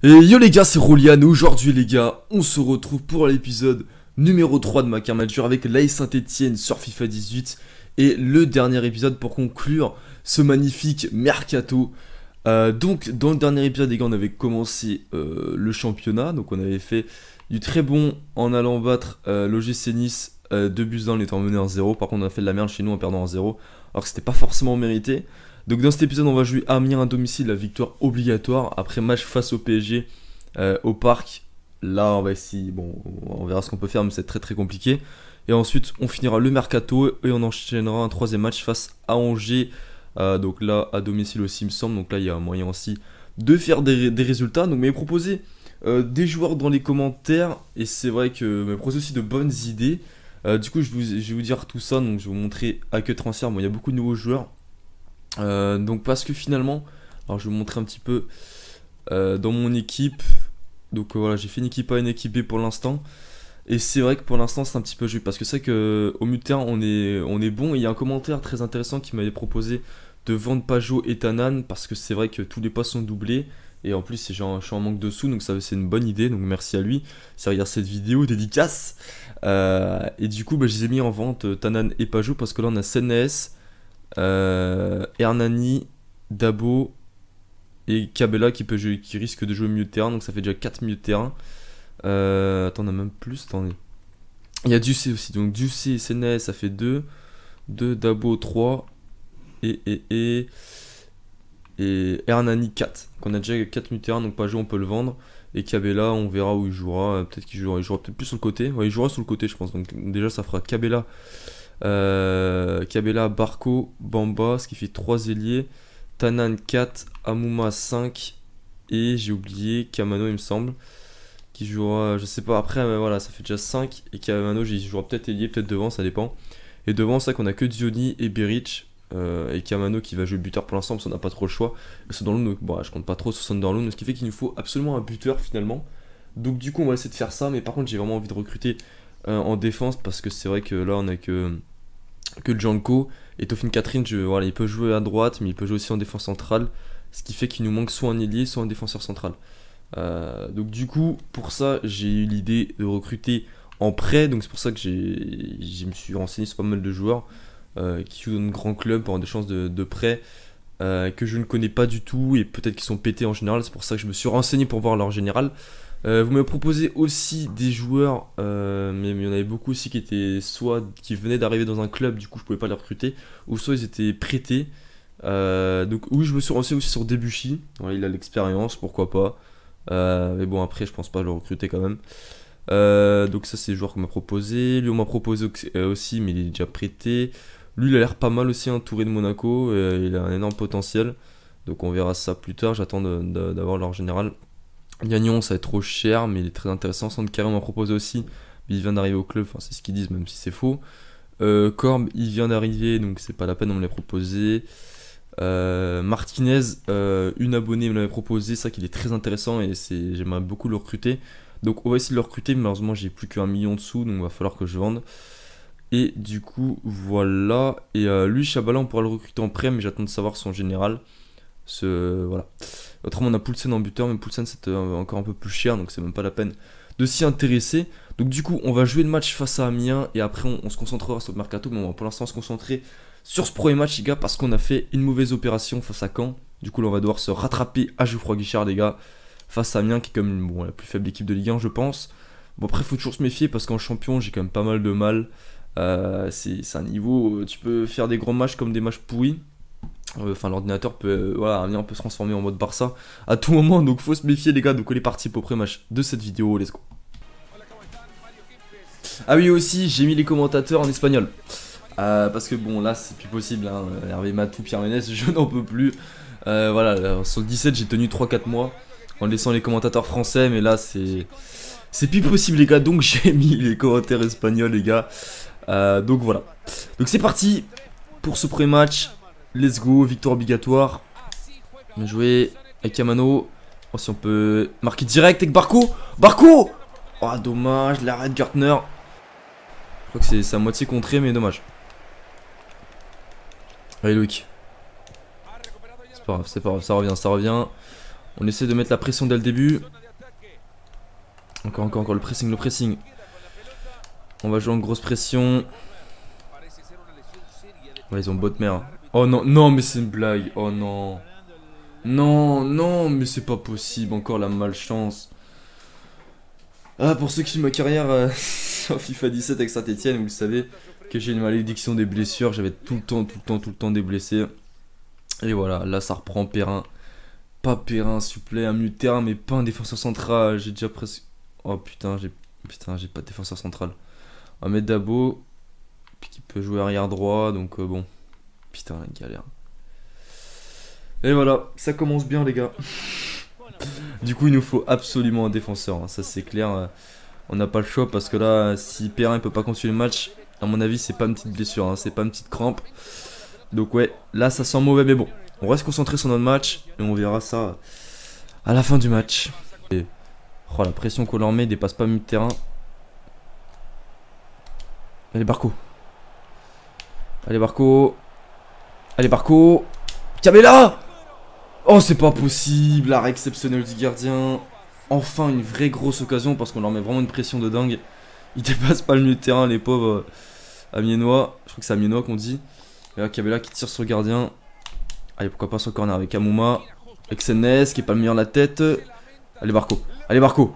Et yo les gars, c'est Rolian. Aujourd'hui les gars, on se retrouve pour l'épisode numéro 3 de ma Manager avec l'AS Saint-Etienne sur FIFA 18. Et le dernier épisode pour conclure ce magnifique mercato. Donc dans le dernier épisode les gars, on avait commencé le championnat. Donc on avait fait du très bon en allant battre l'OGC Nice 2 buts 1 en étant mené 1-0. Par contre on a fait de la merde chez nous en perdant 1-0. Alors que c'était pas forcément mérité. Donc dans cet épisode on va jouer Amiens à domicile, la victoire obligatoire après match face au PSG au parc. Là on va essayer, bon on verra ce qu'on peut faire mais c'est très très compliqué. Et ensuite on finira le mercato et on enchaînera un troisième match face à Angers. Donc là à domicile aussi il me semble, donc là il y a un moyen aussi de faire des résultats. Donc m'avez proposé des joueurs dans les commentaires et c'est vrai que m'avez proposé aussi de bonnes idées. Du coup je vais vous dire tout ça, donc je vais vous montrer à que transfert. Bon il y a beaucoup de nouveaux joueurs. Donc parce que finalement, alors je vais vous montrer un petit peu dans mon équipe. Donc voilà, j'ai fait une équipe A et une équipe B pour l'instant. Et c'est vrai que pour l'instant c'est un petit peu juste parce que c'est vrai qu'au milieu de terrain on est bon. Et il y a un commentaire très intéressant qui m'avait proposé de vendre Pajot et Tanan parce que c'est vrai que tous les postes sont doublés. Et en plus je suis en manque de sous, donc ça c'est une bonne idée. Donc merci à lui s'il regarde cette vidéo, dédicace. Et du coup je les ai mis en vente, Tanan et Pajot, parce que là on a Sennes, Hernani, Dabo et Cabella qui risque de jouer au milieu de terrain, donc ça fait déjà 4 milieux de terrain. Attends, on a même plus, attendez. Il y a Ducé aussi, donc Ducé et Sennes ça fait 2, Dabo 3 et Hernani 4. Donc on a déjà 4 milieux de terrain, donc pas jouer, on peut le vendre. Et Cabella, on verra où il jouera. Peut-être qu'il jouera peut-être plus sur le côté. Ouais, il jouera sur le côté, je pense. Donc déjà, ça fera Cabella, Barco, Bamba, ce qui fait 3 ailiers. Tanan 4, Amouma 5. Et j'ai oublié Kamano, il me semble, qui jouera, je sais pas. Après, voilà, ça fait déjà 5. Et Kamano, il jouera peut-être ailier, peut-être devant, ça dépend. Et devant, c'est vrai qu'on a que Diony et Beric. Et Kamano qui va jouer buteur pour l'instant parce qu'on n'a pas trop le choix. Sunderland, bon, je compte pas trop sur Sunderland, ce qui fait qu'il nous faut absolument un buteur finalement. Donc du coup on va essayer de faire ça, mais par contre j'ai vraiment envie de recruter en défense parce que c'est vrai que là on a que Janko et Tofin Catherine. Voilà, il peut jouer à droite mais il peut jouer aussi en défense centrale, ce qui fait qu'il nous manque soit un ailier soit un défenseur central. Donc du coup pour ça j'ai eu l'idée de recruter en prêt, donc c'est pour ça que je me suis renseigné sur pas mal de joueurs qui jouent dans de grands clubs pour avoir des chances de prêt, que je ne connais pas du tout et peut-être qu'ils sont pétés en général. C'est pour ça que je me suis renseigné pour voir leur général. Vous m'avez proposé aussi des joueurs, mais il y en avait beaucoup aussi qui étaient soit qui venaient d'arriver dans un club, du coup je pouvais pas les recruter, ou soit ils étaient prêtés. Donc oui, je me suis renseigné aussi sur Debuchy. Ouais, il a l'expérience, pourquoi pas. Mais bon, après je pense pas le recruter quand même. Donc ça c'est le joueur qu'on m'a proposé. Lui on m'a proposé aussi, mais il est déjà prêté. Lui il a l'air pas mal aussi, entouré de Monaco, il a un énorme potentiel. Donc on verra ça plus tard, j'attends d'avoir leur général. Gagnon ça va être trop cher, mais il est très intéressant. Sandkar on m'a proposé aussi, mais il vient d'arriver au club, enfin c'est ce qu'ils disent même si c'est faux. Corb il vient d'arriver, donc c'est pas la peine, on me l'a proposé. Martinez, une abonnée me l'avait proposé, ça qu'il est très intéressant et j'aimerais beaucoup le recruter. Donc on va essayer de le recruter, mais malheureusement j'ai plus qu'1 million de sous, donc il va falloir que je vende. Et du coup voilà. Et lui Chabala on pourra le recruter en prêt, mais j'attends de savoir son général. Voilà. Autrement on a Poulsen en buteur, mais Poulsen c'est encore un peu plus cher, donc c'est même pas la peine de s'y intéresser. Donc du coup on va jouer le match face à Amiens et après on se concentrera sur le mercato, mais on va pour l'instant se concentrer sur ce premier match les gars, parce qu'on a fait une mauvaise opération face à Caen. Du coup là on va devoir se rattraper à Geoffroy-Guichard les gars, face à Amiens qui est comme la plus faible équipe de Ligue 1 je pense. Bon après faut toujours se méfier parce qu'en champion j'ai quand même pas mal de mal. C'est un niveau, tu peux faire des gros matchs comme des matchs pourris. Enfin l'ordinateur peut, voilà, Amiens peut se transformer en mode Barça à tout moment, donc faut se méfier les gars. Donc on est parti pour le premier match de cette vidéo, let's go. Ah oui aussi j'ai mis les commentateurs en espagnol. Parce que bon là c'est plus possible hein. Hervé Matou, Pierre Ménès, je n'en peux plus. Voilà, là, sur le 17 j'ai tenu 3-4 mois en laissant les commentateurs français, mais là c'est plus possible les gars, donc j'ai mis les commentaires espagnols les gars. Donc voilà, donc c'est parti pour ce premier match, let's go, victoire obligatoire. Bien joué avec Kamano. Oh, si on peut marquer direct avec Barco. Oh dommage, l'arrêt de Gartner. Je crois que c'est à moitié contré, mais dommage. Allez Loïc. C'est pas grave, ça revient. On essaie de mettre la pression dès le début. Encore, le pressing, le pressing. On va jouer en grosse pression. Ouais, ils ont bot mère. Oh non, non, mais c'est une blague. Oh non. Non, non, mais c'est pas possible. Encore la malchance. Ah, pour ceux qui suivent ma carrière sur FIFA 17 avec Saint-Etienne, vous le savez que j'ai une malédiction des blessures. J'avais tout le temps des blessés. Et voilà, là ça reprend Perrin. Pas Perrin, s'il vous plaît, un milieu de terrain, mais pas un défenseur central. J'ai déjà presque. Oh putain, j'ai pas de défenseur central. On va mettre Dabo, qui peut jouer arrière droit, donc bon. Putain, galère. Et voilà, ça commence bien, les gars. Du coup, il nous faut absolument un défenseur, hein, ça c'est clair. On n'a pas le choix parce que là, si Perrin il peut pas continuer le match, à mon avis, c'est pas une petite blessure, hein, c'est pas une petite crampe. Donc ouais, là ça sent mauvais, mais bon. On reste concentré sur notre match et on verra ça à la fin du match. Et, oh, la pression qu'on leur met dépasse pas milieu de terrain. Allez Barco. Allez Barco. Allez Barco. Cabella. Oh c'est pas possible. L'arrêt exceptionnel du gardien. Enfin une vraie grosse occasion parce qu'on leur met vraiment une pression de dingue. Ils dépassent pas le milieu de terrain les pauvres Amiénois. Je crois que c'est Amiénois qu'on dit. Et là Cabella qui tire sur le gardien. Allez pourquoi pas sur le corner avec Amouma. Avec Sennes qui est pas le meilleur de la tête. Allez Barco. Allez Barco.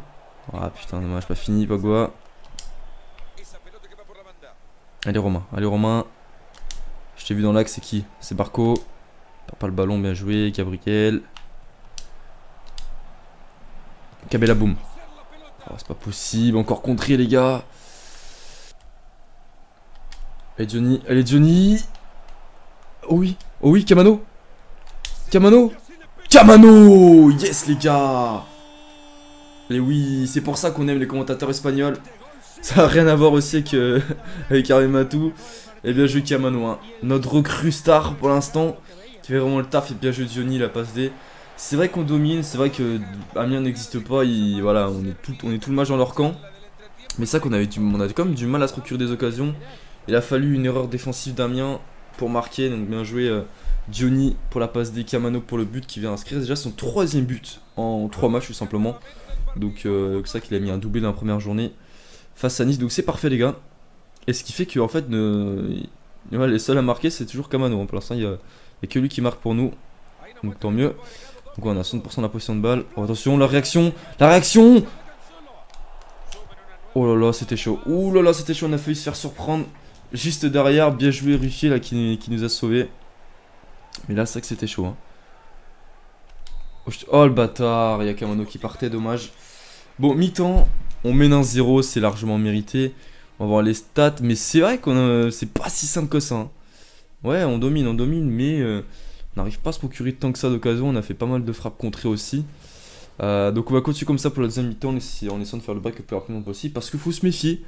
Ah putain dommage pas fini Pogba. Allez Romain. Allez Romain. Je t'ai vu dans l'axe, c'est qui? C'est Barco. Perd pas le ballon, bien joué. Gabriel. Cabella boum. Oh, c'est pas possible. Encore contré les gars. Allez Johnny. Allez Johnny. Oh oui. Oh oui Camano. Camano. Camano. Yes les gars. Et oui, c'est pour ça qu'on aime les commentateurs espagnols. Ça n'a rien à voir aussi avec Arematou. Et bien joué Camano, hein. Notre recrue star pour l'instant, qui fait vraiment le taf. Et bien joué Johnny, la passe D. C'est vrai qu'on domine, c'est vrai que Amiens n'existe pas. Voilà, on est tout le match dans leur camp. Mais c'est ça qu'on on a quand même du mal à se procurer des occasions. Il a fallu une erreur défensive d'Amiens pour marquer. Donc bien joué Johnny pour la passe D, Camano pour le but qui vient inscrire déjà son 3e but en 3 matchs tout simplement. Donc c'est ça qu'il a mis un doublé dans la première journée face à Nice. Donc c'est parfait les gars. Et ce qui fait que en fait les seuls à marquer c'est toujours Camano. Pour l'instant il n'y a que lui qui marque pour nous. Donc tant mieux. Donc on a 60% de la position de balle. Oh, attention la réaction. La réaction. Oh là là c'était chaud. Oh là là c'était chaud. On a failli se faire surprendre. Juste derrière. Bien joué Ruffier là qui nous a sauvés. Mais là c'est vrai que c'était chaud hein. Oh le bâtard. Il y a Camano qui partait, dommage. Bon mi-temps. On mène un 0, c'est largement mérité. On va voir les stats, mais c'est vrai qu'on c'est pas si simple que ça. Hein. Ouais, on domine, mais on n'arrive pas à se procurer tant que ça d'occasion. On a fait pas mal de frappes contrées aussi. Donc on va continuer comme ça pour la deuxième mi-temps en essayant de faire le break le plus rapidement possible. Parce qu'il faut se méfier.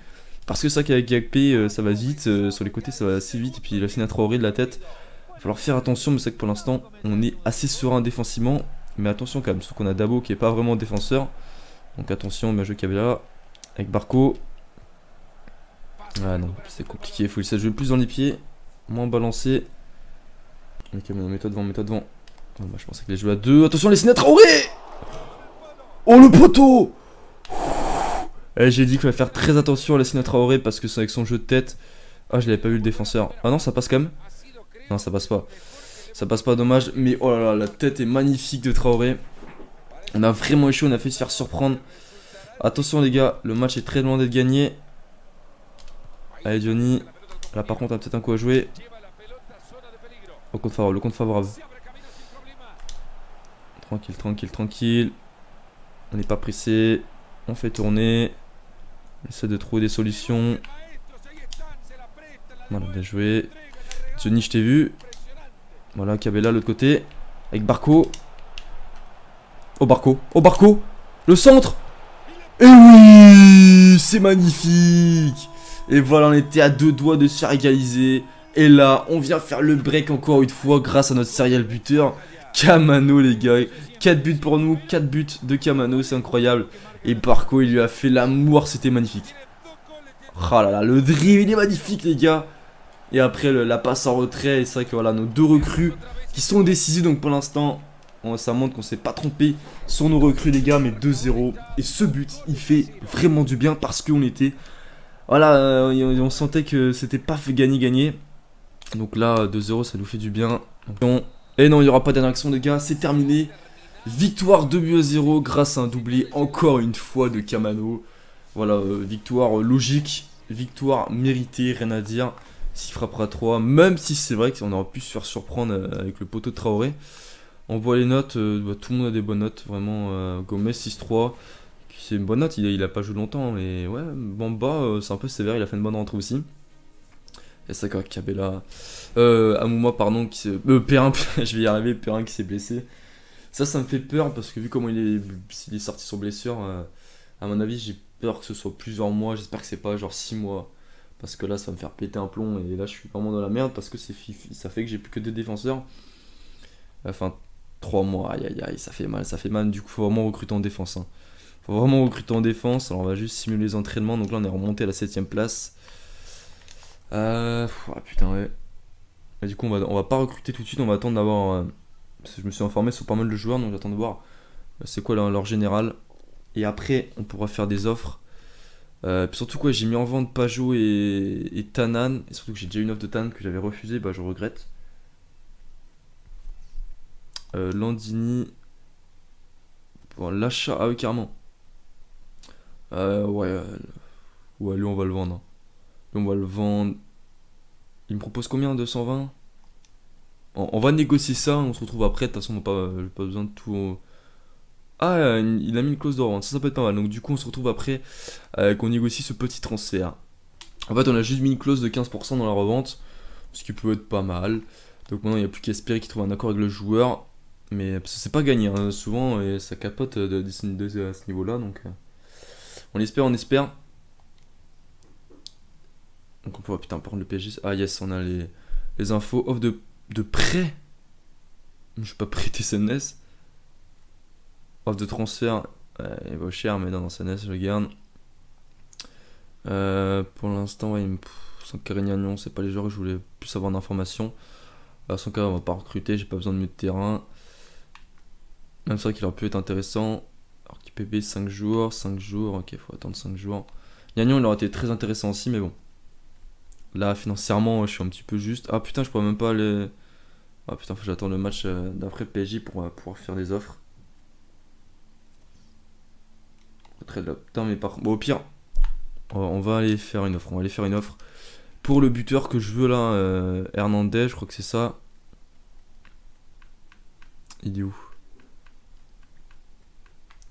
Parce que ça qu'avec Gakpé, ça va vite. Sur les côtés, ça va assez vite. Et puis la Sina Traoré de la tête. Il va falloir faire attention, mais c'est que pour l'instant, on est assez serein défensivement. Mais attention quand même, sauf qu'on a Dabo qui est pas vraiment défenseur. Donc attention, bien joué Cabella avec Barco. Ah non, c'est compliqué, il faut essayer de jouer plus dans les pieds, moins balancé. Ok, mets-toi devant, mets-toi devant. Oh, bah, je pensais qu'il allait jouer à 2. Attention, les Sina Traoré. Oh le poteau. J'ai dit qu'il fallait faire très attention à la Sina Traoré parce que c'est avec son jeu de tête. Ah, je l'avais pas vu le défenseur. Ah non, ça passe quand même. Non, ça passe pas. Ça passe pas, dommage. Mais oh là là, la tête est magnifique de Traoré. On a vraiment échoué, on a fait se faire surprendre. Attention les gars, le match est très loin d'être gagné. Allez Johnny. Là par contre on a peut-être un coup à jouer. Au compte favorable, le compte favorable. Tranquille, tranquille, tranquille. On n'est pas pressé. On fait tourner. On essaie de trouver des solutions. Voilà, bien joué. Johnny, je t'ai vu. Voilà, Cabella de l'autre côté. Avec Barco. Oh Barco, oh Barco. Le centre. Et oui, c'est magnifique. Et voilà, on était à 2 doigts de se faire égaliser. Et là, on vient faire le break encore une fois grâce à notre serial buteur Camano les gars. 4 buts pour nous, 4 buts de Camano, c'est incroyable. Et Barco, il lui a fait l'amour, c'était magnifique. Oh là là, le dribble, il est magnifique les gars. Et après la passe en retrait, et c'est vrai que voilà, nos 2 recrues qui sont décisives. Donc pour l'instant, Ça montre qu'on s'est pas trompé sur nos recrues les gars, mais 2-0. Et ce but, il fait vraiment du bien parce qu'on était... Voilà, on sentait que c'était pas fait gagner. Donc là, 2-0, ça nous fait du bien. Et non, il n'y aura pas dernière action les gars, c'est terminé. Victoire 2-0 grâce à un doublé encore une fois de Kamano. Voilà, victoire logique, victoire méritée, rien à dire. S'il frappera 3, même si c'est vrai qu'on aurait pu se faire surprendre avec le poteau de Traoré. On voit les notes, tout le monde a des bonnes notes, vraiment. Gomez 6-3, c'est une bonne note, il a pas joué longtemps, mais ouais, Bamba, c'est un peu sévère, il a fait une bonne rentrée aussi. Et ça, Kabela, Amouma, pardon, qui s'est. Perrin, je vais y arriver, Perrin qui s'est blessé. Ça me fait peur parce que vu comment s'il est sorti sur blessure, à mon avis, j'ai peur que ce soit plusieurs mois, j'espère que c'est pas genre 6 mois. Parce que là, ça va me faire péter un plomb et là, je suis vraiment dans la merde parce que ça fait que j'ai plus que 2 défenseurs. Enfin, 3 mois, aïe aïe aïe, ça fait mal. Du coup, faut vraiment recruter en défense. Hein. Faut vraiment recruter en défense. Alors, on va juste simuler les entraînements. Donc là, on est remonté à la 7ème place. Putain, ouais. Et du coup, on va pas recruter tout de suite. On va attendre d'avoir. Parce que je me suis informé sur pas mal de joueurs. Donc, j'attends de voir c'est quoi leur général. Et après, on pourra faire des offres. Puis surtout, quoi, j'ai mis en vente Pajot et Tanan. Et surtout que j'ai déjà une offre de Tanan que j'avais refusée. Bah, je regrette. Landini. Bon, l'achat. Ah oui, carrément. Ouais. Ouais, lui, on va le vendre. Lui, on va le vendre. Il me propose combien? 220? On va négocier ça. On se retrouve après. De toute façon, on n'a pas besoin de tout. Ah, il a mis une clause de revente. Ça peut être pas mal. Donc, du coup, on se retrouve après qu'on négocie ce petit transfert. En fait, on a juste mis une clause de 15% dans la revente. Ce qui peut être pas mal. Donc, maintenant, il n'y a plus qu'à espérer qu'il trouve un accord avec le joueur. Mais c'est pas gagné, hein, souvent, et ça capote à ce niveau-là, donc on espère. Donc on peut, putain, par contre le PSG, ah yes, on a les infos, offre de prêt, je vais pas prêter Sennes, offre de transfert, il vaut cher, mais non, Sennes, je le garde. Pour l'instant, ouais, sans Carignan, c'est pas les joueurs que je voulais plus avoir d'informations. Sans cas, on va pas recruter, j'ai pas besoin de mieux de terrain. Même c'est vrai qu'il aurait pu être intéressant. Alors qu'il PB 5 jours, ok, faut attendre 5 jours. Gagnon, il aurait été très intéressant aussi, mais bon. Là, financièrement, je suis un petit peu juste. Ah putain, je pourrais même pas aller. Ah putain, faut que j'attende le match d'après le PSG pour pouvoir faire des offres. Très là. Putain, mais par. Bon, au pire, on va aller faire une offre. Pour le buteur que je veux là, Hernandez, je crois que c'est ça. Il est où?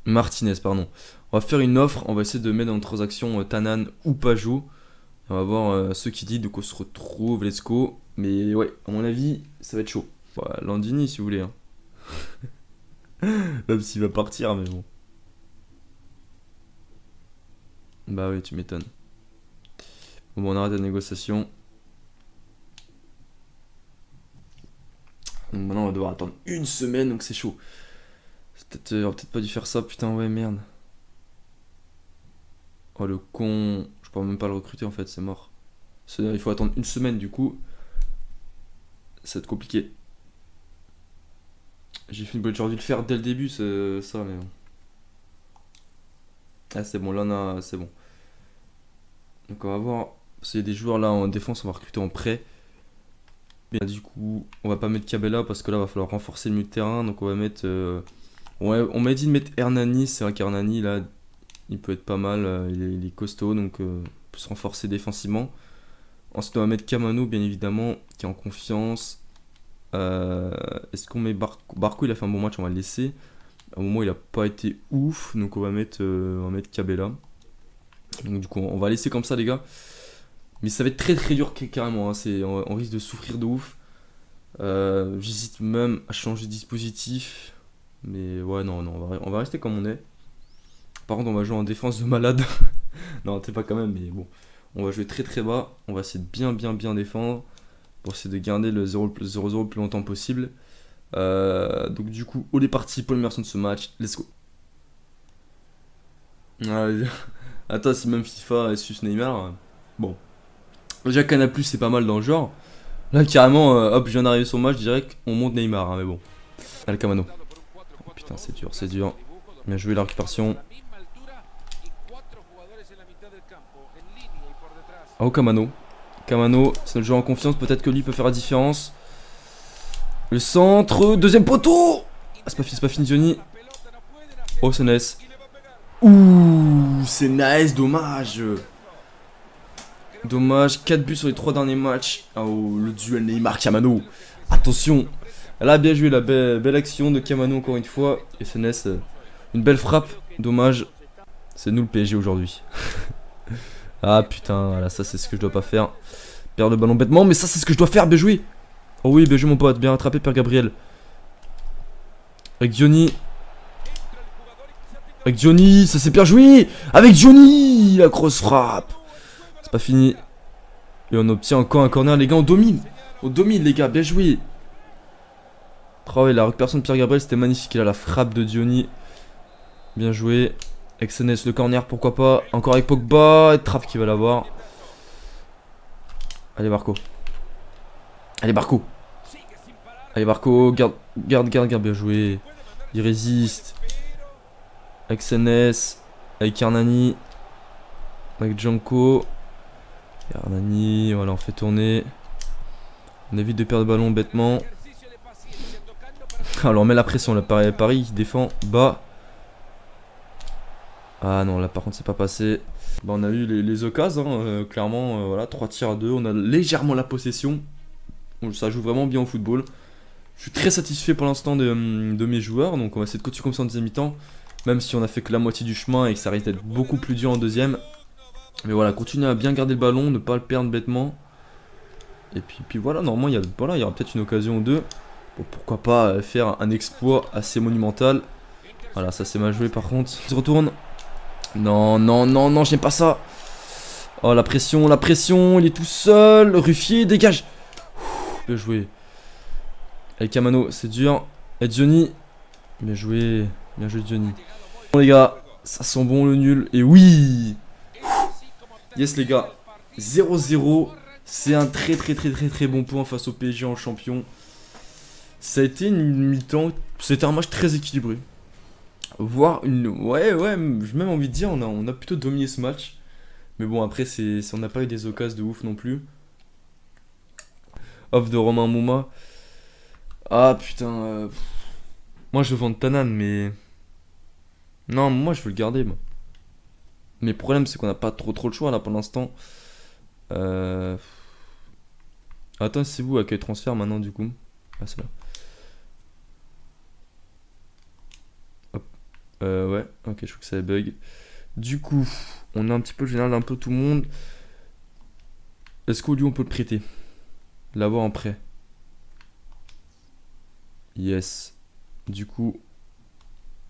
Martinez, pardon. On va faire une offre, on va essayer de mettre dans une transaction Tanan ou Pajot. On va voir ce qui dit, donc on se retrouve, let's go. Mais ouais, à mon avis, ça va être chaud. Voilà, Landini si vous voulez. Hein. Même s'il va partir, mais bon. Bah oui, tu m'étonnes. Bon, on arrête la négociation. Donc maintenant, on va devoir attendre une semaine, donc c'est chaud. On peut-être pas dû faire ça, putain, ouais, merde. Oh, le con. Je pourrais même pas le recruter, en fait, c'est mort. Il faut attendre une semaine, du coup. Ça va être compliqué. J'aurais dû le faire dès le début, ça, mais bon. Ah, c'est bon, là, c'est bon. Donc, on va voir. Parce qu'il y a des joueurs là en défense, on va recruter en prêt. Mais du coup, on va pas mettre Cabella parce que là, va falloir renforcer le milieu de terrain. Donc, on va mettre. On m'a dit de mettre Hernani. C'est vrai qu'Hernani, là, il peut être pas mal. Il est costaud, donc on peut se renforcer défensivement. Ensuite, on va mettre Kamano, bien évidemment, qui est en confiance. Est-ce qu'on met Barco? Il a fait un bon match, on va le laisser. À un moment, il a pas été ouf, donc on va mettre Cabella. Donc, du coup, on va laisser comme ça, les gars. Mais ça va être très très dur, carrément. Hein. On risque de souffrir de ouf. J'hésite même à changer de dispositif. Mais ouais, non, on va rester comme on est. Par contre, on va jouer en défense de malade. Non, t'es pas quand même, mais bon. On va jouer très très bas. On va essayer de bien défendre. Pour essayer de garder le 0-0 le plus longtemps possible. Donc du coup, on est parti pour l'immersion de ce match. Let's go. Attends, si même FIFA sus Neymar. Bon. Déjà Canal+, c'est pas mal dans le genre. Là, carrément, hop, je viens d'arriver sur le match, je dirais qu'on monte Neymar. Hein, mais bon. Allez, Kamano. putain, c'est dur, c'est dur. Bien joué la récupération. Oh, Kamano. Kamano, c'est notre joueur en confiance. Peut-être que lui peut faire la différence. Le centre. Deuxième poteau. Ah, c'est pas fini, Johnny. Oh, c'est nice. Ouh, c'est nice, dommage. Dommage, 4 buts sur les 3 derniers matchs. Oh, le duel Neymar-Kamano. Attention. Là, bien joué, la belle action de Kamano encore une fois. Et SNS, une belle frappe. Dommage. C'est nous le PSG aujourd'hui. Ah putain, voilà, ça c'est ce que je dois pas faire. Perdre le ballon bêtement, mais ça c'est ce que je dois faire, bien joué. Oh oui, bien joué mon pote, bien rattrapé Père Gabriel. Avec Johnny. Avec Johnny, ça c'est bien joué. Avec Johnny, la grosse frappe. C'est pas fini. Et on obtient encore un corner, les gars, on domine. On domine les gars, bien joué. Oh ouais, la récupération de Pierre Gabriel, c'était magnifique. Il a la frappe de Johnny. Bien joué. Avec SNS, le corner, pourquoi pas. Encore avec Pogba. Trapp qui va l'avoir. Allez, Barco. Allez, Barco. Allez, Barco. Garde. Bien joué. Il résiste. Avec SNS. Avec Hernani. Avec Janko. Hernani. Voilà, on fait tourner. On évite de perdre le ballon bêtement. Alors, on met la pression là. Paris qui défend bas. Ah non, là par contre c'est pas passé. Bah, on a eu les occasions, hein, clairement, voilà, 3 tirs à 2. On a légèrement la possession. Donc, ça joue vraiment bien au football. Je suis très satisfait pour l'instant de mes joueurs. Donc on va essayer de continuer comme ça en deuxième mi-temps. Même si on a fait que la moitié du chemin et que ça risque d'être beaucoup plus dur en deuxième. Mais voilà, continuer à bien garder le ballon, ne pas le perdre bêtement. Et puis voilà, normalement il y aura peut-être une occasion ou deux. Bon, pourquoi pas faire un exploit assez monumental. Voilà, ça c'est mal joué par contre. Il se retourne. Non, j'aime pas ça. Oh, la pression, il est tout seul. Ruffier, dégage. Ouh, bien joué. Avec Kamano, c'est dur. Et Johnny. Bien joué Johnny. Bon les gars, ça sent bon le nul. Et oui. Yes les gars, 0-0. C'est un très bon point face au PSG en champion. Ça a été une mi-temps. C'était un match très équilibré. Voire une... Ouais, j'ai même envie de dire, on a plutôt dominé ce match. Mais bon, après, on n'a pas eu des occasions de ouf non plus. Off de Romain Mouma. Ah, putain. Moi, je veux vendre Tanan, mais... Non, moi, je veux le garder, moi. Mais le problème, c'est qu'on n'a pas trop le choix, là, pour l'instant. Attends, c'est vous, accueil transfert, maintenant, du coup. Ah, c'est là. Ouais, ok, je crois que ça bug. Du coup, on a un petit peu le général d'un peu tout le monde. Est-ce qu'au lieu on peut le prêter? L'avoir en prêt. Yes. Du coup,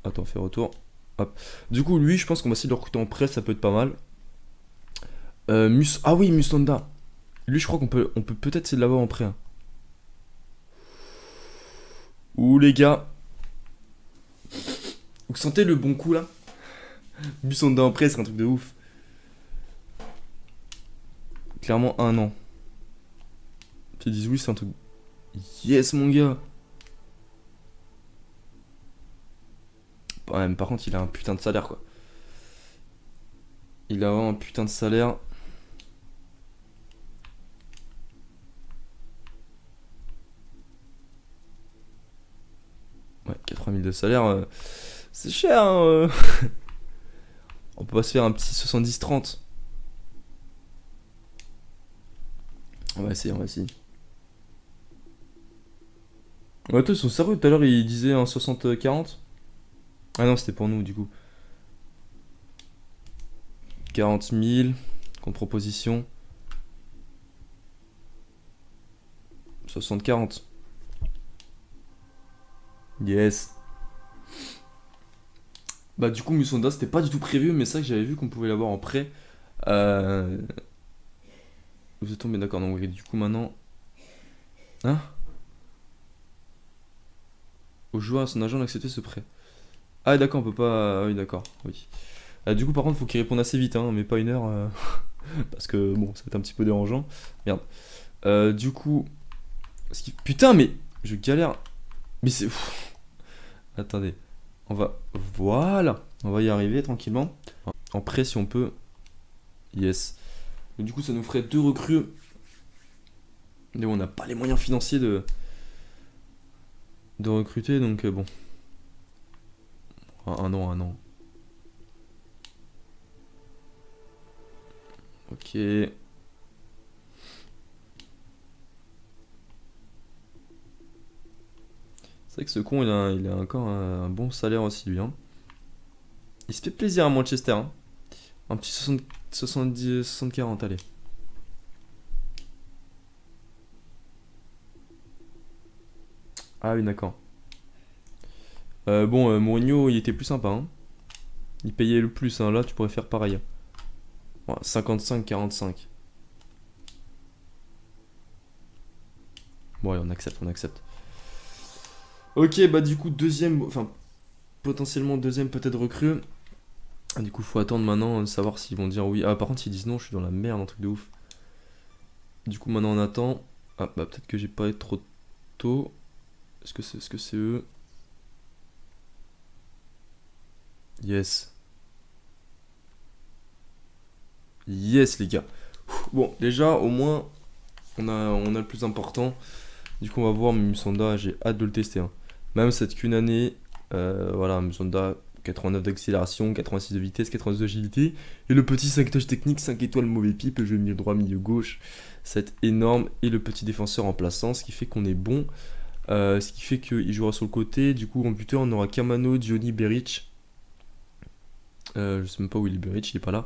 attends, fais retour. Hop. Du coup, lui, je pense qu'on va essayer de le recruter en prêt, ça peut être pas mal. Ah oui, Musonda. Lui, je crois qu'on peut peut-être essayer de l'avoir en prêt. Hein. Ouh, les gars. Vous sentez le bon coup là? Musonda en prêt, c'est un truc de ouf. Clairement, un an. Ils disent oui, c'est un truc. Yes, mon gars. Ouais, mais par contre, il a un putain de salaire quoi. Il a vraiment un putain de salaire. Ouais, 80 000 de salaire. C'est cher, hein. On peut pas se faire un petit 70-30. On va essayer. Ouais, toi, ils sont sérieux tout à l'heure, ils disaient un 60-40. Ah non, c'était pour nous, du coup. 40 000, contre proposition. 60-40. Yes. Bah du coup Musonda c'était pas du tout prévu mais ça que j'avais vu qu'on pouvait l'avoir en prêt. Vous êtes tombé d'accord donc du coup maintenant. Hein? Au joueur à son agent d'accepter ce prêt. Ah d'accord on peut pas. Oui d'accord, oui. Du coup par contre faut qu'il réponde assez vite hein, mais pas une heure. Parce que bon ça va être un petit peu dérangeant. Merde. Du coup. Putain mais je galère. Mais c'est. Attendez. On va... Voilà. On va y arriver tranquillement. En prêt si on peut. Yes. Donc, du coup, ça nous ferait 2 recrues. Mais bon, on n'a pas les moyens financiers de recruter, donc bon. Un an. Ok. C'est vrai que ce con, il a encore un bon salaire aussi, lui. Hein. Il se fait plaisir à Manchester. Hein. Un petit 60-40, allez. Ah oui, d'accord. Bon, Mourinho, il était plus sympa. Hein. Il payait le plus. Hein. Là, tu pourrais faire pareil. Ouais, 55-45. Bon, allez, on accepte. Ok, bah du coup, deuxième... Enfin, potentiellement deuxième peut-être recrue. Du coup, faut attendre maintenant de savoir s'ils vont dire oui. Ah, par contre, s'ils disent non, je suis dans la merde, un truc de ouf. Du coup, maintenant, on attend. Ah, bah peut-être que j'ai pas été trop tôt. Est-ce que c'est eux? Yes. Yes, les gars. Bon, déjà, au moins, on a le plus important. Du coup, on va voir Musonda. J'ai hâte de le tester. Hein. Même cette qu'une année. Voilà, Musonda, 89 d'accélération, 86 de vitesse, 92 d'agilité. Et le petit 5 touches technique, 5 étoiles mauvais pipe, jeu milieu droit, milieu gauche. C'est énorme. Et le petit défenseur remplaçant, ce qui fait qu'on est bon. Ce qui fait qu'il jouera sur le côté. Du coup, en buteur, on aura Kamano, Johnny, Beric. Je sais même pas où il est Beric, il est pas là.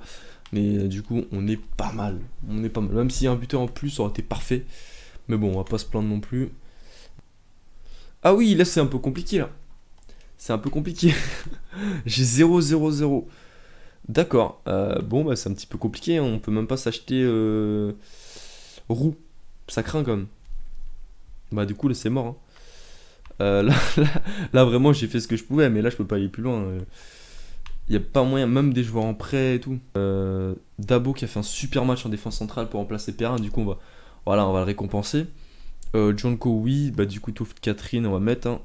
Mais du coup, on est pas mal. Même s'il y a un buteur en plus, ça aurait été parfait. Mais bon, on va pas se plaindre non plus. Ah oui, là, c'est un peu compliqué, là. C'est un peu compliqué. J'ai 0-0-0. D'accord. Bon, bah, c'est un petit peu compliqué. Hein. On peut même pas s'acheter roux. Ça craint, quand même. Bah, du coup, là, c'est mort. Hein. Là, vraiment, j'ai fait ce que je pouvais. Mais là, je peux pas aller plus loin. Il n'y a pas moyen, même des joueurs en prêt et tout. Dabo qui a fait un super match en défense centrale pour remplacer Perrin, du coup on va le récompenser. Jonko, oui, bah du coup Touf Catherine on va mettre. Hein.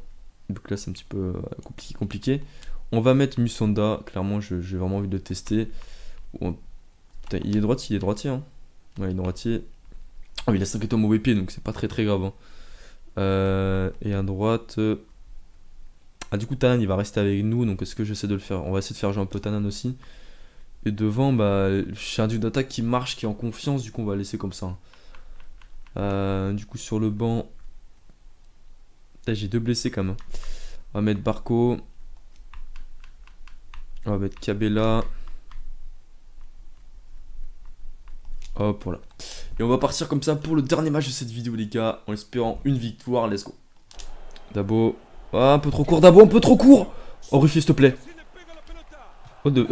Donc là c'est un petit peu compliqué. On va mettre Musonda, clairement j'ai vraiment envie de le tester. Putain, il est droitier. Hein. Ouais, il est droitier. Oh, il a 5 étoiles mauvais pied donc c'est pas très grave. Hein. Et à droite... Ah, du coup, Tanan il va rester avec nous, donc est-ce que j'essaie de le faire? On va essayer de faire jouer un peu Tanan aussi. Et devant, bah, j'ai un duo d'attaque qui marche, qui est en confiance, du coup, on va laisser comme ça. Du coup, sur le banc, j'ai 2 blessés quand même. On va mettre Barco. On va mettre Cabella. Hop, voilà. Et on va partir comme ça pour le dernier match de cette vidéo, les gars, en espérant une victoire. Let's go. Dabo. Ah, un peu trop court, Dabo, un peu trop court. Oh, Ruffier, s'il te plaît. Oh, de...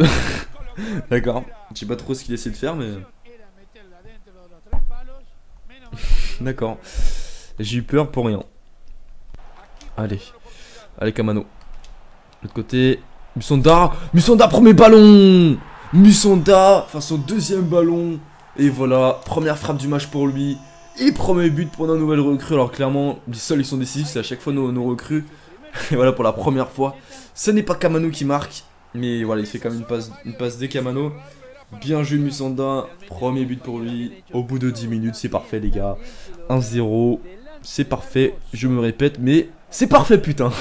D'accord. Je sais pas trop ce qu'il essaie de faire, mais... D'accord. J'ai eu peur pour rien. Allez. Allez, Kamano. L'autre côté. Musonda. Musonda, premier ballon. Musonda. Enfin, son deuxième ballon. Et voilà. Première frappe du match pour lui. Et premier but pour nos nouvelles recrues. Alors, clairement, les seuls ils sont décisifs. C'est à chaque fois nos recrues. Et voilà, pour la première fois. Ce n'est pas Kamano qui marque. Mais voilà, il fait quand même une passe des Kamano. Bien joué Musonda, premier but pour lui. Au bout de 10 minutes, c'est parfait les gars. 1-0, c'est parfait. Je me répète, mais c'est parfait putain.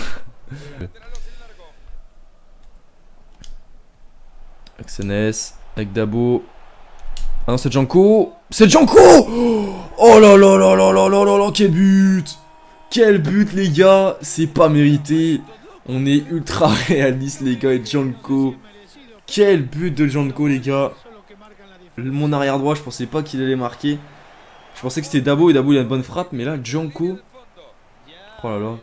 Avec Senes, avec Dabo. Ah non, c'est Janko. C'est Janko. Oh là là là là là là là là, quel but. Quel but les gars, c'est pas mérité. On est ultra réaliste les gars et Janko. Quel but de Janko les gars. Mon arrière droit je pensais pas qu'il allait marquer. Je pensais que c'était Dabo et Dabo il a une bonne frappe. Mais là Janko. Oh là là.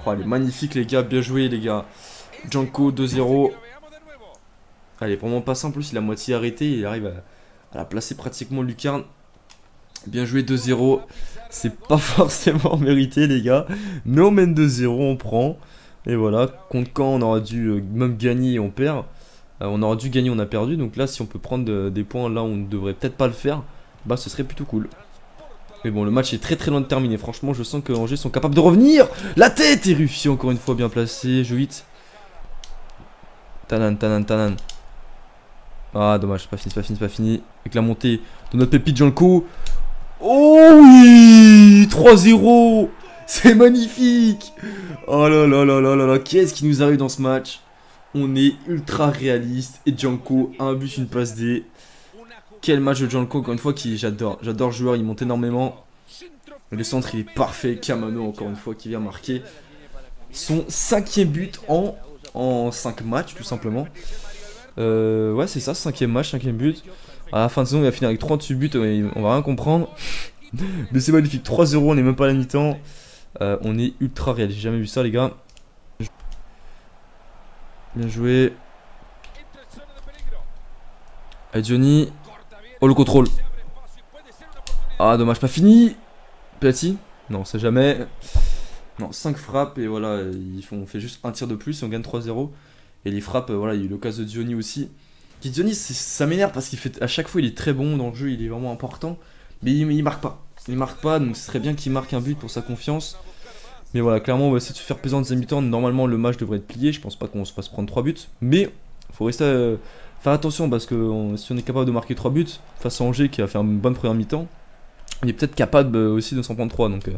Oh elle est magnifique les gars. Bien joué les gars. Janko 2-0. Elle est vraiment pas simple. En plus il a moitié arrêté. Il arrive à la placer pratiquement lucarne. Bien joué 2-0. C'est pas forcément mérité les gars. Mais on mène 2-0. On prend. Et voilà. Contre quand on aura dû même gagner et on perd. On aurait dû gagner, on a perdu. Donc là, si on peut prendre des points là où on ne devrait peut-être pas le faire, bah ce serait plutôt cool. Mais bon, le match est très très loin de terminer. Franchement, je sens que Angers sont capables de revenir. La tête est Ruffier, encore une fois, bien placé. Jeu 8. Tanan, Tanan, Tanan. Ah, dommage, c'est pas fini, c'est pas fini, c'est pas fini. Avec la montée de notre pépite Janko. Oh oui, 3-0. C'est magnifique. Oh là là là là là là. Qu'est-ce qui nous arrive dans ce match? On est ultra réaliste. Et Janko, un but, une passe D. Quel match de Janko, encore une fois, qui j'adore. J'adore le joueur, il monte énormément. Le centre, il est parfait. Kamano, encore une fois, qui vient marquer son 5e but en 5 matchs, tout simplement. Ouais, c'est ça, 5e match, 5e but. À la fin de saison, il va finir avec 38 buts, on va rien comprendre. Mais c'est magnifique, 3-0, on est même pas à la mi-temps. On est ultra réel, j'ai jamais vu ça, les gars. Bien joué. Allez, Johnny. Oh, le contrôle. Ah, dommage, pas fini. Plati. Non, c'est jamais. Non, 5 frappes et voilà, on fait juste un tir de plus et on gagne 3-0. Et les frappes, voilà, il y a eu l'occasion de Diony aussi. Qui Diony, ça m'énerve parce qu'il fait à chaque fois, il est très bon dans le jeu, il est vraiment important. Mais il marque pas. Il marque pas, donc ce serait bien qu'il marque un but pour sa confiance. Mais voilà, clairement, on va essayer de se faire plaisir en deuxième mi-temps. Normalement, le match devrait être plié. Je pense pas qu'on se fasse prendre 3 buts. Mais il faut rester faire attention parce que si on est capable de marquer 3 buts face à Angers qui a fait une bonne première mi-temps, on est peut-être capable aussi de s'en prendre 3. Donc,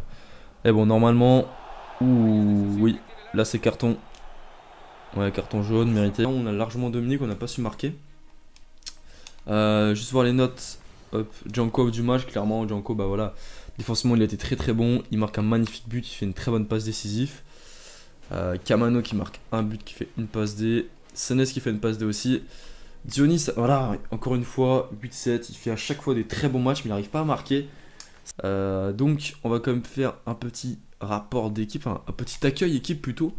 et bon, normalement, oui, là c'est carton. Ouais, carton jaune, mérité. On a largement dominé, qu'on n'a pas su marquer. Juste voir les notes. Hop, Janko du match, clairement, Janko, bah voilà. Défensivement, il a été très très bon. Il marque un magnifique but, il fait une très bonne passe décisive. Kamano qui marque un but, qui fait une passe D. Senes qui fait une passe D aussi. Dionis, voilà, encore une fois, 8-7. Il fait à chaque fois des très bons matchs, mais il n'arrive pas à marquer. Donc, on va quand même faire un petit rapport d'équipe, enfin, un petit accueil équipe plutôt.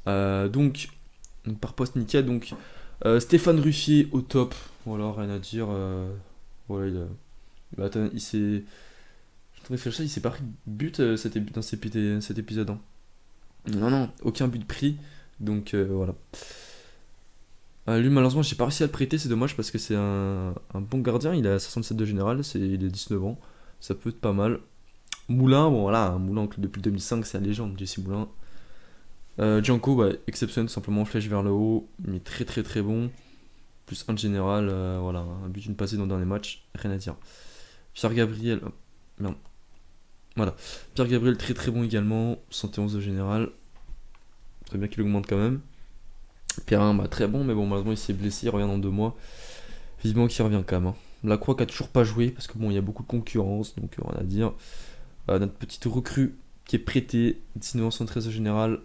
Donc, par poste nickel, donc Stéphane Ruffier au top, voilà, rien à dire. Voilà, il s'est. Je réfléchir, il s'est pas pris de but dans cet épisode. Hein. Non, non, aucun but pris, donc voilà. Lui, malheureusement, j'ai pas réussi à le prêter, c'est dommage parce que c'est un bon gardien, il a 67 de général, il est 19 ans, ça peut être pas mal. Moulin, bon voilà, un Moulin depuis 2005, c'est la légende, Jesse Moulin. Janko, bah, exceptionnel, simplement flèche vers le haut, mais très très très bon. Plus un de général, voilà, un but, une passée dans le dernier match, rien à dire. Pierre Gabriel, merde. Voilà, Pierre Gabriel très très bon également, 111 de général. Très bien qu'il augmente quand même. Pierre bah, très bon, mais bon, malheureusement il s'est blessé, il revient dans 2 mois. Vivement qu'il revient quand même. Hein. Lacroix qui a toujours pas joué, parce que bon, il y a beaucoup de concurrence, donc rien à dire. Notre petite recrue qui est prêtée, 19 ans, 113 de général.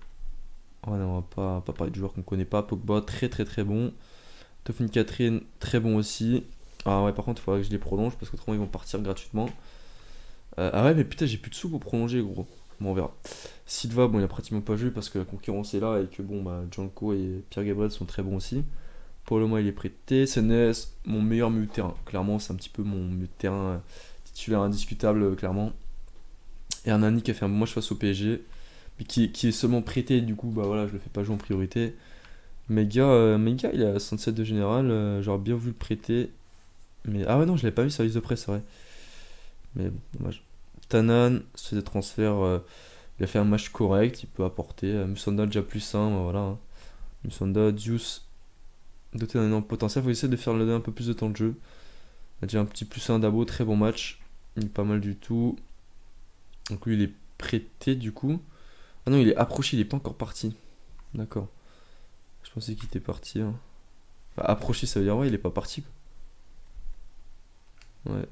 Ouais, non, on va pas parler de joueurs qu'on connaît pas. Pogba, très très très bon. Tofin Catherine, très bon aussi. Ah ouais, par contre, il faudrait que je les prolonge parce qu'autrement ils vont partir gratuitement. Ah ouais, mais putain, j'ai plus de sous pour prolonger, gros. Bon, on verra. Silva, bon, il a pratiquement pas joué parce que la concurrence est là et que bon, bah, Janko et Pierre Gabriel sont très bons aussi. Pour le moment, il est prêté. Senes, mon meilleur milieu de terrain. Clairement, c'est un petit peu mon milieu de terrain titulaire indiscutable, clairement. Et Hernani qui a fait un bon match face au PSG. Mais qui est seulement prêté, du coup, bah voilà, je le fais pas jouer en priorité. Mega, il a 67 de général, j'aurais bien voulu le prêter. Mais ah ouais, non, je l'avais pas vu sur la liste de presse, c'est vrai. Mais bon, dommage. Tanan, c'est des transferts, il a fait un match correct, il peut apporter. Musonda déjà plus 1, voilà. Hein. Musonda, Deuce, doté d'un énorme potentiel, il faut essayer de faire un peu plus de temps de jeu. Il a déjà un petit plus 1 d'abo, très bon match. Il est pas mal du tout. Donc lui, il est prêté du coup. Ah non, il est approché, il est pas encore parti. D'accord. Je pensais qu'il était parti. Hein. Bah, approché, ça veut dire ouais, il est pas parti. Quoi. Ouais.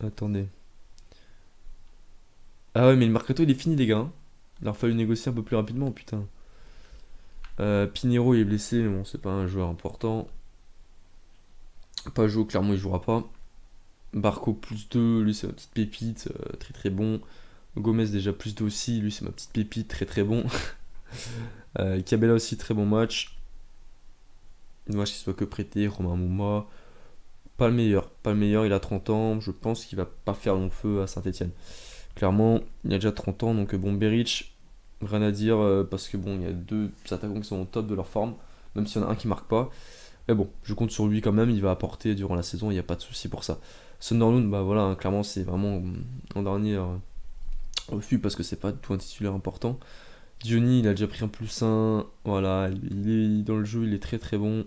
Attendez. Ah ouais, mais le mercato il est fini, les gars. Hein. Il a fallu négocier un peu plus rapidement, putain. Pinheiro il est blessé, mais bon, c'est pas un joueur important. Pas joué, clairement, il jouera pas. Barco plus 2, lui c'est ma petite pépite, très très bon. Gomez déjà plus 2 aussi, lui c'est ma petite pépite, très très bon. Cabella aussi, très bon match. Dommage qu'il soit que prêté. Romain Mouma, pas le meilleur, il a 30 ans. Je pense qu'il va pas faire long feu à Saint-Etienne. Clairement, il a déjà 30 ans, donc bon, Beric, rien à dire, parce que bon, il y a 2 attaquants qui sont au top de leur forme, même s'il y en a un qui marque pas. Mais bon, je compte sur lui quand même, il va apporter durant la saison, il n'y a pas de souci pour ça. Sunderland, bah voilà, hein, clairement, c'est vraiment en dernier refus parce que c'est pas du tout un titulaire important. Diony, il a déjà pris un +1. Voilà, il est dans le jeu, il est très très bon.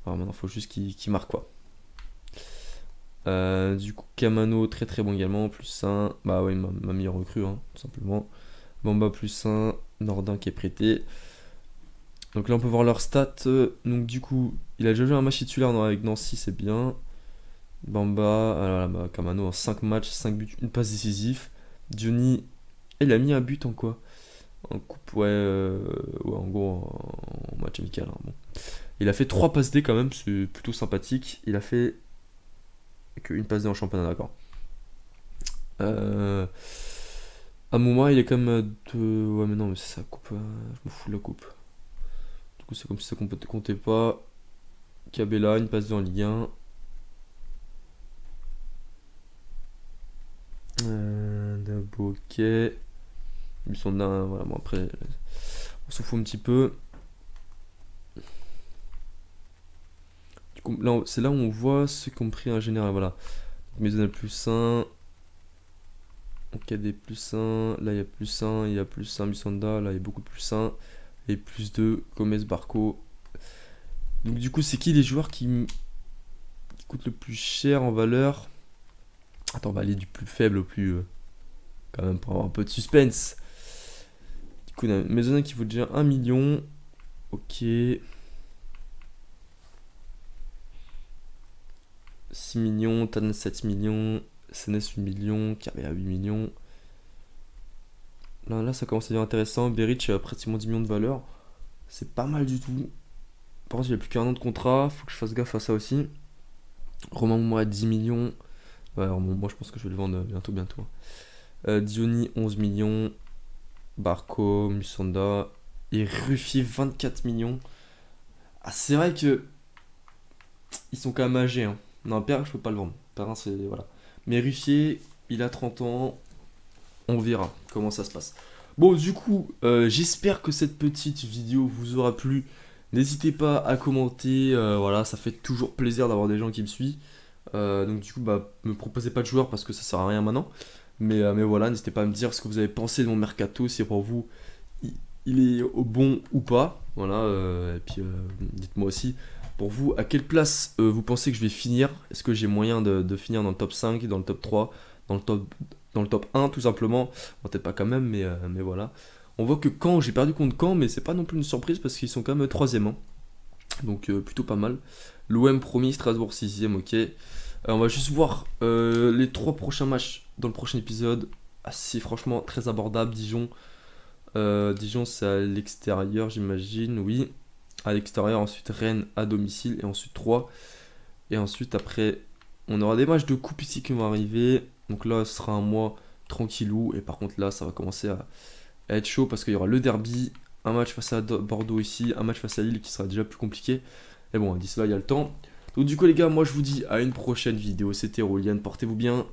Alors maintenant, il faut juste qu'il marque quoi. Du coup, Kamano, très très bon également, +1. Bah ouais, ma meilleure recrue, hein, tout simplement. Bamba +1. Nordin qui est prêté. Donc là, on peut voir leurs stats. Donc du coup, il a déjà joué un match titulaire avec Nancy, c'est bien. Bamba, alors là, bah, Kamano en 5 matchs, 5 buts, une passe décisive. Diony, il a mis un but en quoi? En coupe, ouais, ouais, en gros, en match amical, hein, bon. Il a fait 3 passes D quand même, c'est plutôt sympathique. Il a fait qu'une passe D en championnat, d'accord. Amouma, il est quand même de... Ouais, mais non, mais c'est sa coupe, je m'en fous de la coupe. Du coup, c'est comme si ça comptait pas. Cabella, une passe D en Ligue 1. Daboquet. Ils sont d'un. Voilà, bon, après, on s'en fout un petit peu. Du coup, là, c'est là où on voit ceux qui ont pris un général. Voilà. Maison a +1. Donc il y a des +1. Là, il y a +1. Il y a +1 Musonda. Là, il y a beaucoup de +1. Et +2 Gomez Barco. Donc, du coup, c'est qui les joueurs qui coûtent le plus cher en valeur? Attends, on va aller du plus faible au plus. Quand même, pour avoir un peu de suspense. Du coup, on a Maison qui vaut déjà 1 million. Ok. 6 millions, Tan 7 millions, Senes 8 millions, Carré à 8 millions. Là, ça commence à devenir intéressant. Beric a pratiquement 10 millions de valeur. C'est pas mal du tout. Par contre, il a plus qu'un an de contrat. Faut que je fasse gaffe à ça aussi. Romain Mouma 10 millions. Ouais, alors, moi je pense que je vais le vendre bientôt. Diony 11 millions. Barco, Musonda. Et Ruffier 24 millions. Ah, c'est vrai que ils sont quand même âgés, hein. Non, Perrin, je peux pas le vendre. Perrin, c'est. Voilà. Mais Ruffier, il a 30 ans. On verra comment ça se passe. Bon, du coup, j'espère que cette petite vidéo vous aura plu. N'hésitez pas à commenter. Voilà, ça fait toujours plaisir d'avoir des gens qui me suivent. Donc, du coup, bah, me proposez pas de joueurs parce que ça sert à rien maintenant. Mais voilà, n'hésitez pas à me dire ce que vous avez pensé de mon mercato. Si pour vous, il est au bon ou pas. Voilà, et puis dites-moi aussi. Pour vous, à quelle place vous pensez que je vais finir? Est-ce que j'ai moyen de finir dans le top 5, dans le top 3, dans le top 1 tout simplement? Bon, peut-être pas quand même, mais voilà. On voit que Caen, j'ai perdu contre Caen, mais c'est pas non plus une surprise parce qu'ils sont quand même 3ème. Hein. Donc plutôt pas mal. L'OM premier, Strasbourg 6ème, ok. On va juste voir les 3 prochains matchs dans le prochain épisode. Ah, c'est franchement très abordable. Dijon, Dijon c'est à l'extérieur, j'imagine, oui. À l'extérieur, ensuite Rennes à domicile, et ensuite 3. Et ensuite, après, on aura des matchs de coupe ici qui vont arriver. Donc là, ce sera un mois tranquillou. Et par contre, là, ça va commencer à être chaud parce qu'il y aura le derby, un match face à Bordeaux ici, un match face à Lille qui sera déjà plus compliqué. Et bon, d'ici là, il y a le temps. Donc du coup, les gars, moi, je vous dis à une prochaine vidéo. C'était Rolian, portez-vous bien.